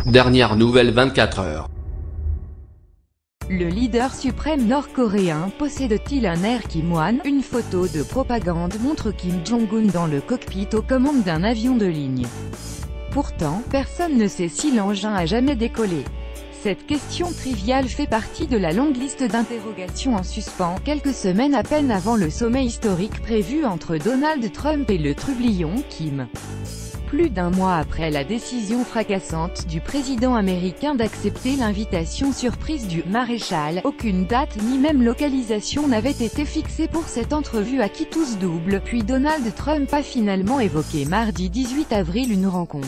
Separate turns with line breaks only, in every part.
Dernière nouvelle 24 heures.
Le leader suprême nord-coréen possède-t-il un Air Kim-1? Une photo de propagande montre Kim Jong-un dans le cockpit aux commandes d'un avion de ligne. Pourtant, personne ne sait si l'engin a jamais décollé. Cette question triviale fait partie de la longue liste d'interrogations en suspens, quelques semaines à peine avant le sommet historique prévu entre Donald Trump et le trublion Kim. Plus d'un mois après la décision fracassante du président américain d'accepter l'invitation surprise du maréchal, aucune date ni même localisation n'avait été fixée pour cette entrevue à qui tous double, puis Donald Trump a finalement évoqué mardi 18 avril une rencontre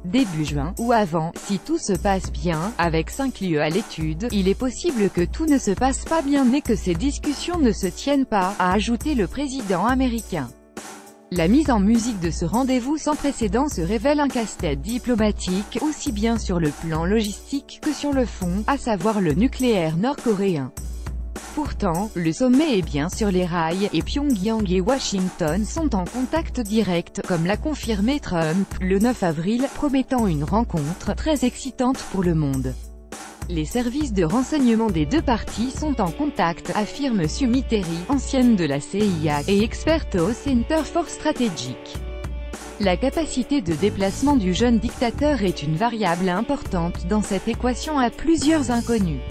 début juin, ou avant, si tout se passe bien, avec 5 lieux à l'étude, il est possible que tout ne se passe pas bien et que ces discussions ne se tiennent pas, a ajouté le président américain. La mise en musique de ce rendez-vous sans précédent se révèle un casse-tête diplomatique, aussi bien sur le plan logistique que sur le fond, à savoir le nucléaire nord-coréen. Pourtant, le sommet est bien sur les rails, et Pyongyang et Washington sont en contact direct, comme l'a confirmé Trump, le 9 avril, promettant une rencontre très excitante pour le monde. Les services de renseignement des deux parties sont en contact, affirme Sumi Terry, ancienne de la CIA, et experte au Center for Strategic. La capacité de déplacement du jeune dictateur est une variable importante dans cette équation à plusieurs inconnus.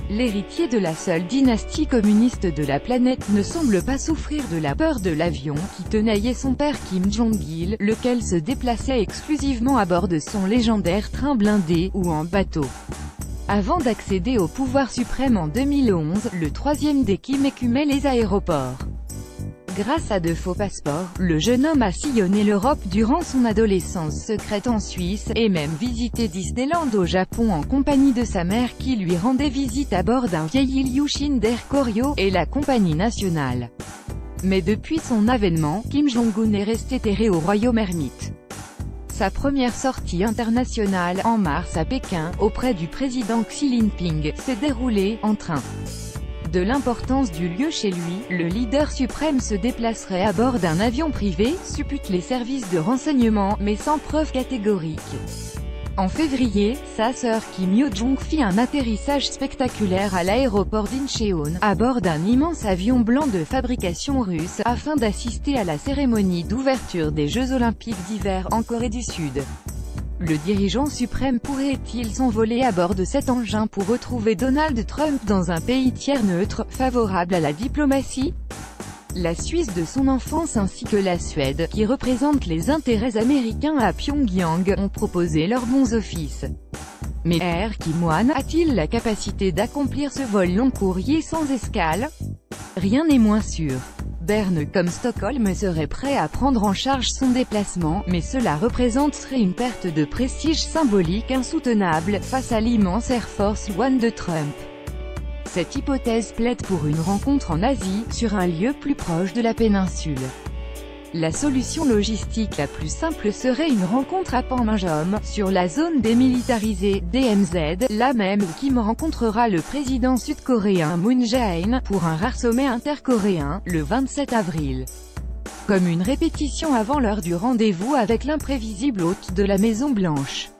L'héritier de la seule dynastie communiste de la planète ne semble pas souffrir de la peur de l'avion qui tenaillait son père Kim Jong-il, lequel se déplaçait exclusivement à bord de son légendaire train blindé, ou en bateau. Avant d'accéder au pouvoir suprême en 2011, le troisième des Kim écumait les aéroports. Grâce à de faux passeports, le jeune homme a sillonné l'Europe durant son adolescence secrète en Suisse, et même visité Disneyland au Japon en compagnie de sa mère qui lui rendait visite à bord d'un vieil Ilyushin d'Air Koryo, et la compagnie nationale. Mais depuis son avènement, Kim Jong-un est resté terré au royaume ermite. Sa première sortie internationale, en mars à Pékin, auprès du président Xi Jinping, s'est déroulée en train. De l'importance du lieu chez lui, le leader suprême se déplacerait à bord d'un avion privé, supputent les services de renseignement, mais sans preuve catégorique. En février, sa sœur Kim Yo-jong fit un atterrissage spectaculaire à l'aéroport d'Incheon, à bord d'un immense avion blanc de fabrication russe, afin d'assister à la cérémonie d'ouverture des Jeux Olympiques d'hiver en Corée du Sud. Le dirigeant suprême pourrait-il s'envoler à bord de cet engin pour retrouver Donald Trump dans un pays tiers neutre, favorable à la diplomatie? La Suisse de son enfance ainsi que la Suède, qui représente les intérêts américains à Pyongyang, ont proposé leurs bons offices. Mais Air Kim-1 a-t-il la capacité d'accomplir ce vol long courrier sans escale? Rien n'est moins sûr. Berne comme Stockholm serait prêt à prendre en charge son déplacement, mais cela représenterait une perte de prestige symbolique insoutenable, face à l'immense Air Force One de Trump. Cette hypothèse plaide pour une rencontre en Asie, sur un lieu plus proche de la péninsule. La solution logistique la plus simple serait une rencontre à Panmunjom, sur la zone démilitarisée, DMZ, là même où Kim rencontrera le président sud-coréen Moon Jae-in, pour un rare sommet intercoréen, le 27 avril. Comme une répétition avant l'heure du rendez-vous avec l'imprévisible hôte de la Maison-Blanche.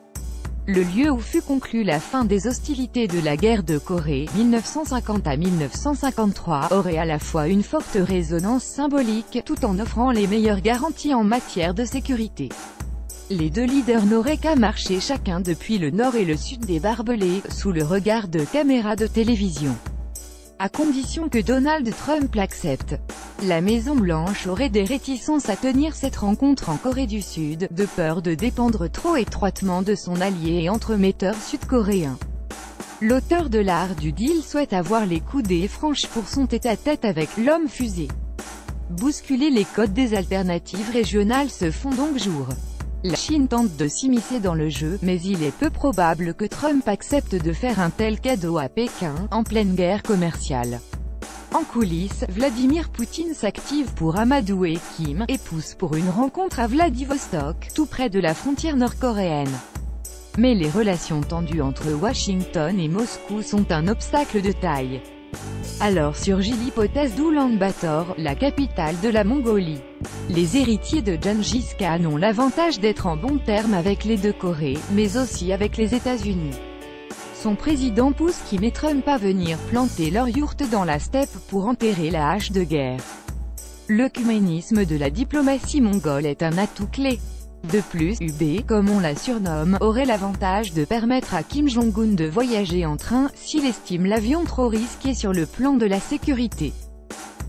Le lieu où fut conclue la fin des hostilités de la guerre de Corée, 1950 à 1953, aurait à la fois une forte résonance symbolique, tout en offrant les meilleures garanties en matière de sécurité. Les deux leaders n'auraient qu'à marcher chacun depuis le nord et le sud des barbelés, sous le regard de caméras de télévision. À condition que Donald Trump l'accepte. La Maison-Blanche aurait des réticences à tenir cette rencontre en Corée du Sud, de peur de dépendre trop étroitement de son allié et entremetteur sud-coréen. L'auteur de l'art du deal souhaite avoir les coudées franches pour son tête-à-tête avec l'homme fusée. Bousculer les codes des alternatives régionales se font donc jour. La Chine tente de s'immiscer dans le jeu, mais il est peu probable que Trump accepte de faire un tel cadeau à Pékin, en pleine guerre commerciale. En coulisses, Vladimir Poutine s'active pour amadouer Kim, et pousse pour une rencontre à Vladivostok, tout près de la frontière nord-coréenne. Mais les relations tendues entre Washington et Moscou sont un obstacle de taille. Alors surgit l'hypothèse d'Oulan-Bator, la capitale de la Mongolie. Les héritiers de Gengis Khan ont l'avantage d'être en bons termes avec les deux Corées, mais aussi avec les États-Unis. Son président pousse Kim et Trump à venir planter leur yourte dans la steppe pour enterrer la hache de guerre. L'œcuménisme de la diplomatie mongole est un atout clé. De plus, UB, comme on la surnomme, aurait l'avantage de permettre à Kim Jong-un de voyager en train, s'il estime l'avion trop risqué sur le plan de la sécurité.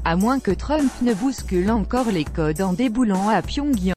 À moins que Trump ne bouscule encore les codes en déboulant à Pyongyang.